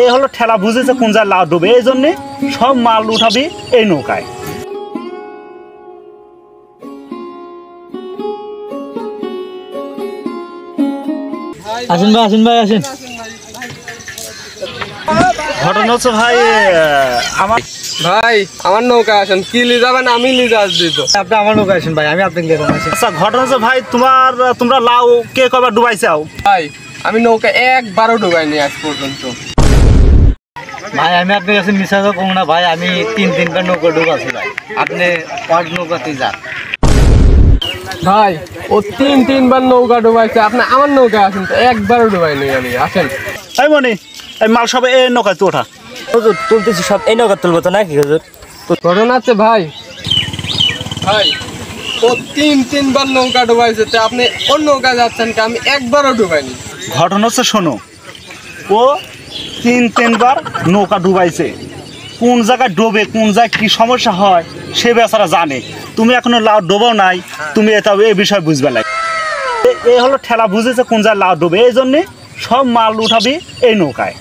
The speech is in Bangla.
এই হলো ঠেলা বুঝেছে কোন যায় লাউ ডুবে, এই জন্যে সব মাল উঠাবি এই নৌকায়। আসেন ভাই, আসেন ভাই, আসেন। ঘটনা হচ্ছে ভাই আমার নৌকা আসেন, কি লি যাবেন আমি লি যাস দিত। আপনি আমার নৌকা আসেন ভাই, আমি আপনাকে দিয়ে আসেন। আচ্ছা ঘটনা হচ্ছে ভাই তোমরা লাউ কে কবার ডুবাইছাও? ভাই আমি নৌকা একবারও ডুবাইনি আজ পর্যন্ত। ভাই আমি আপনার কাছে মিশা কম না ভাই, আমি 3-3বার নৌকা ডুবাছি ভাই, আপনি পাঁচ নৌকাতেই যান। ভাই ও 3-3বার নৌকা ডুবাইছে, আপনি আমার নৌকা আসেন তো একবারও ডুবাইনি আমি। আসেন এই মনি, এই মাল সব এই নৌকায় তো ওঠা। হুজুর তুলতেছি সব এই নৌকা তুলবো তো নাকি হুজুর? তো ঘটনা আছে ভাই, ভাই ও 3-3বার নৌকা ডুবাইছে, তো আপনি ওর নৌকা যাচ্ছেন কি? আমি একবারও ডুবাইনি। ঘটনা হচ্ছে শোনো, ও 3-3বার নৌকা ডুবাইছে, কোন জায়গায় ডোবে কোন জায়গায় কি সমস্যা হয় সে বেচারা জানে। তুমি এখনো লাউ ডোবাও নাই, তুমি এটা এই বিষয় বুঝবে না। এই হলো ঠেলা বুঝেছে কোন জায়গায় লাউ ডোবে, এই জন্যে সব মাল উঠাবি এই নৌকায়।